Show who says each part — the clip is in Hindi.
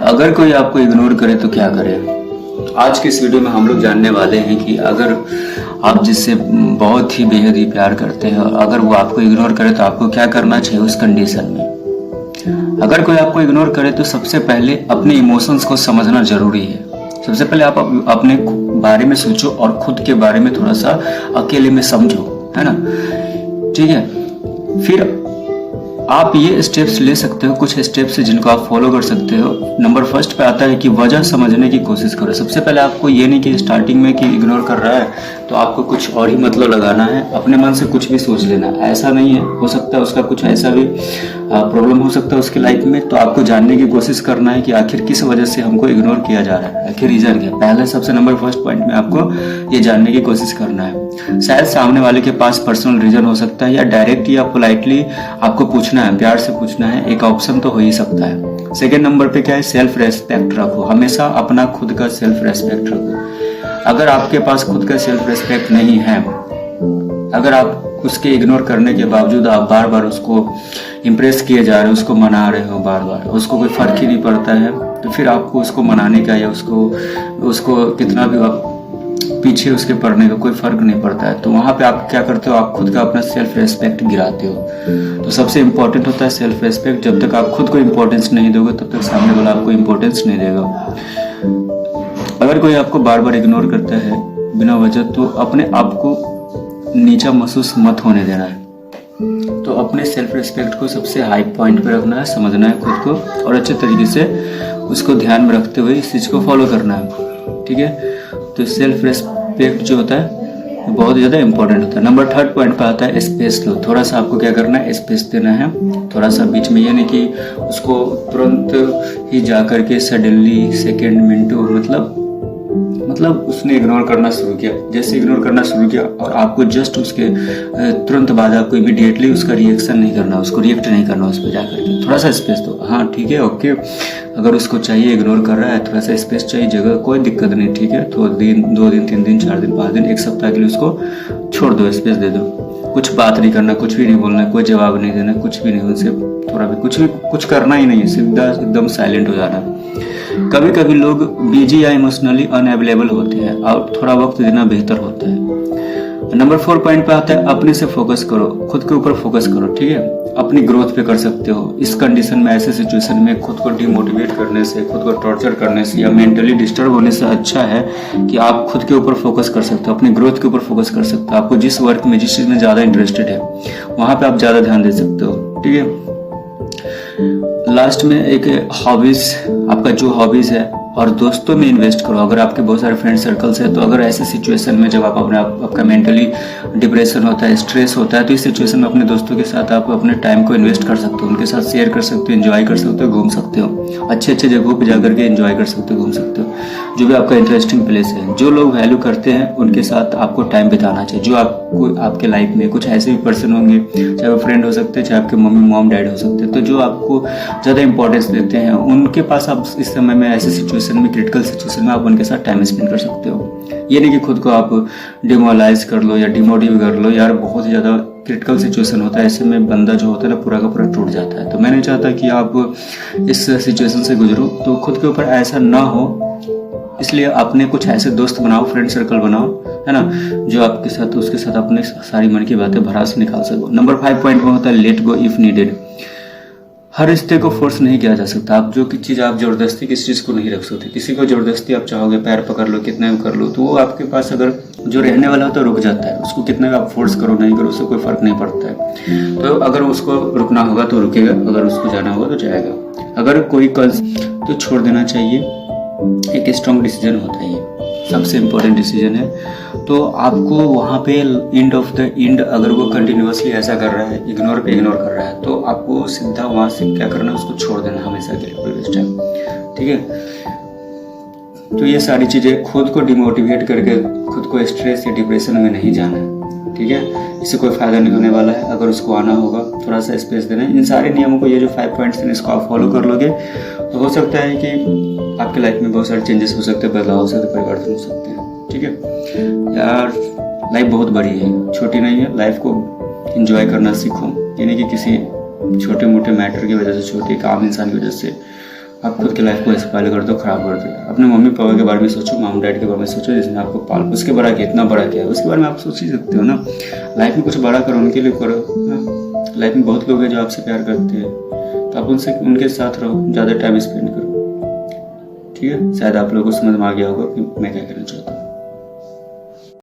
Speaker 1: अगर कोई आपको इग्नोर करे तो क्या करें। आज के इस वीडियो में हम लोग जानने वाले हैं कि अगर आप जिससे बहुत ही बेहद ही प्यार करते हैं और अगर वो आपको इग्नोर करे तो आपको क्या करना चाहिए उस कंडीशन में। अगर कोई आपको इग्नोर करे तो सबसे पहले अपने इमोशंस को समझना जरूरी है। सबसे पहले आप अपने बारे में सोचो और खुद के बारे में थोड़ा सा अकेले में समझो, है ना। ठीक है, फिर आप ये स्टेप्स ले सकते हो, कुछ स्टेप्स है जिनको आप फॉलो कर सकते हो। नंबर फर्स्ट पे आता है कि वजह समझने की कोशिश करो। सबसे पहले आपको ये नहीं कि स्टार्टिंग में कि इग्नोर कर रहा है तो आपको कुछ और ही मतलब लगाना है, अपने मन से कुछ भी सोच लेना, ऐसा नहीं है। हो सकता है उसका कुछ ऐसा भी प्रॉब्लम हो सकता है उसकी लाइफ में, तो आपको जानने की कोशिश करना है कि आखिर किस वजह से हमको इग्नोर किया जा रहा है, आखिर रीजन क्या। पहले सबसे नंबर फर्स्ट पॉइंट में आपको ये जानने की कोशिश करना है। शायद सामने वाले के पास पर्सनल रीजन हो सकता है, या डायरेक्ट या पोलाइटली आपको पूछना है, प्यार से पूछना है, एक ऑप्शन तो हो ही सकता है। सेकेंड नंबर पे क्या है, सेल्फ रेस्पेक्ट रखो। हमेशा अपना खुद का सेल्फ रेस्पेक्ट रखो। अगर आपके पास खुद का सेल्फ रेस्पेक्ट नहीं है, अगर आप उसके इग्नोर करने के बावजूद आप बार बार उसको इम्प्रेस किए जा रहे हो, उसको मना रहे हो बार बार, उसको कोई फर्क ही नहीं पड़ता है, तो फिर आपको उसको मनाने का या उसको कितना भी आप पीछे उसके पढ़ने का कोई फर्क नहीं पड़ता है। तो वहां पे आप क्या करते हो, आप खुद का अपना सेल्फ रेस्पेक्ट गिराते हो। तो सबसे इंपॉर्टेंट होता है सेल्फ रेस्पेक्ट। जब तक आप खुद को इंपॉर्टेंस नहीं दोगे तब तक सामने वाला आपको इंपॉर्टेंस नहीं देगा। अगर कोई आपको बार बार इग्नोर करता है बिना वजह, तो अपने आप को नीचा महसूस मत होने देना है। तो अपने सेल्फ रेस्पेक्ट को सबसे हाई पॉइंट पे रखना है, समझना है खुद को और अच्छे तरीके से उसको ध्यान में रखते हुए इस चीज को फॉलो करना है। ठीक है, तो सेल्फ रेस्पेक्ट जो होता है वो बहुत ज़्यादा इंपॉर्टेंट होता है। नंबर थर्ड पॉइंट पे आता है स्पेस लो। थोड़ा सा आपको क्या करना है, स्पेस देना है थोड़ा सा बीच में। ये नहीं कि उसको तुरंत ही जा करके सडनली सेकेंड मिनटों मतलब उसने इग्नोर करना शुरू किया, जैसे इग्नोर करना शुरू किया और आपको जस्ट उसके तुरंत बाद आपको इमीडिएटली उसका रिएक्शन नहीं करना, उसको रिएक्ट नहीं करना उस पर जाकर के। थोड़ा सा स्पेस दो। हाँ ठीक है, ओके, अगर उसको चाहिए, इग्नोर कर रहा है, थोड़ा सा स्पेस चाहिए, जगह, कोई दिक्कत नहीं। ठीक है, तो 2 दिन 3 दिन 4 दिन 5 दिन 1 सप्ताह के लिए उसको छोड़ दो, स्पेस दे दो। कुछ बात नहीं करना, कुछ भी नहीं बोलना, कोई जवाब नहीं देना, कुछ भी नहीं, उनसे थोड़ा भी कुछ करना ही नहीं है, सीधा एकदम साइलेंट हो जाना। कभी कभी लोग बिजी या इमोशनली अनअवेलेबल होते हैं और थोड़ा वक्त देना बेहतर होता है। नंबर 4 पॉइंट पे आता है अपने से फोकस करो, खुद के ऊपर फोकस करो। ठीक है, अपनी ग्रोथ पे कर सकते हो। इस कंडीशन में, ऐसे सिचुएशन में खुद को डिमोटिवेट करने से, खुद को टॉर्चर करने से या मेंटली डिस्टर्ब होने से अच्छा है कि आप खुद के ऊपर फोकस कर सकते हो, अपनी ग्रोथ के ऊपर फोकस कर सकते हो। आपको जिस वर्क में, जिस चीज में ज्यादा इंटरेस्टेड है वहां पे आप ज्यादा ध्यान दे सकते हो। ठीक है, लास्ट में एक हॉबीज, आपका जो हॉबीज है और दोस्तों में इन्वेस्ट करो। अगर आपके बहुत सारे फ्रेंड सर्कल्स है तो अगर ऐसे सिचुएशन में जब आपका मेंटली डिप्रेशन होता है, स्ट्रेस होता है, तो इस सिचुएशन में अपने दोस्तों के साथ आप अपने टाइम को इन्वेस्ट कर सकते हो, उनके साथ शेयर कर सकते हो, एंजॉय कर सकते हो, घूम सकते हो, अच्छे अच्छे जगहों पर जाकर के एंजॉय कर सकते हो, घूम सकते हो, जो भी आपका इंटरेस्टिंग प्लेस है। जो लोग वैल्यू करते हैं उनके साथ आपको टाइम बिताना चाहिए। जो आपको आपके लाइफ में कुछ ऐसे भी पर्सन होंगे, चाहे वो फ्रेंड हो सकते हैं, चाहे आपके मम्मी मॉम डैड हो सकते हैं, तो जो आपको ज़्यादा इंपॉर्टेंस देते हैं उनके पास आप इस समय में, ऐसे सिचुएशन में, क्रिटिकल सिचुएशन में आप उनके साथ टाइम स्पेंड कर सकते हो। ये नहीं कि खुद को आप डिमोरलाइज कर लो या डिमोटिव कर लो। यार बहुत ही ज़्यादा क्रिटिकल सिचुएशन होता है, ऐसे में बंदा जो होता है ना पूरा का पूरा टूट जाता है। तो मैं नहीं चाहता कि आप इस सिचुएशन से गुजरो, तो खुद के ऊपर ऐसा ना हो, इसलिए अपने कुछ ऐसे दोस्त बनाओ, फ्रेंड सर्कल बनाओ, है ना, जो आपके साथ, उसके साथ अपने सारी मन की बातें भड़ास निकाल सको। नंबर 5 पॉइंट में होता है लेट गो इफ नीडेड। हर रिश्ते को फोर्स नहीं किया जा सकता। आप जो चीज़ आप जबरदस्ती किसी चीज़ को नहीं रख सकते। किसी को जबरदस्ती आप चाहोगे पैर पकड़ लो, कितना भी कर लो, तो वो आपके पास अगर जो रहने वाला हो तो रुक जाता है। उसको कितना भी आप फोर्स करो नहीं करो, उससे कोई फर्क नहीं पड़ता है। तो अगर उसको रुकना होगा तो रुकेगा, अगर उसको जाना होगा तो जाएगा। अगर कोई तो छोड़ देना चाहिए। एक स्ट्रॉन्ग डिसीजन होता है, ये सबसे इम्पोर्टेंट डिसीजन है। तो आपको वहाँ पे एंड ऑफ द एंड, अगर वो कंटिन्यूअसली ऐसा कर रहा है, इग्नोर कर रहा है, तो आपको सीधा वहाँ से क्या करना है, उसको छोड़ देना हमेशा के लिए, ऑलवेज टाइम। ठीक है, तो ये सारी चीज़ें, खुद को डिमोटिवेट करके खुद को स्ट्रेस या डिप्रेशन में नहीं जाना है। ठीक है, इससे कोई फायदा नहीं होने वाला है। अगर उसको आना होगा थोड़ा सा स्पेस देना है। इन सारे नियमों को, ये जो 5 पॉइंट्स हैं, इसको आप फॉलो कर लोगे तो हो सकता है कि आपके लाइफ में बहुत सारे चेंजेस हो सकते हैं, बदलाव हो सकते हैं, परिवर्तन हो सकते हैं। ठीक है यार, लाइफ बहुत बड़ी है, छोटी नहीं है। लाइफ को एंजॉय करना सीखो। यानी कि किसी छोटे मोटे मैटर की वजह से, छोटे काम इंसान की वजह से आप खुद की लाइफ को ऐसे पहले कर दो, खराब कर दो। अपने मम्मी पापा के बारे में सोचो, मॉम डैड के बारे में सोचो जिसने आपको पाल, उसके बड़ा किया, इतना बड़ा किया, उसके बारे में आप सोच ही सकते हो ना। लाइफ में कुछ बड़ा करो, उनके लिए करो। लाइफ में बहुत लोग हैं जो आपसे प्यार करते हैं, तो आप उनके साथ रहो, ज़्यादा टाइम स्पेंड करो। ठीक है, शायद आप लोगों को समझ में आ गया होगा कि मैं क्या कहना चाहता हूँ।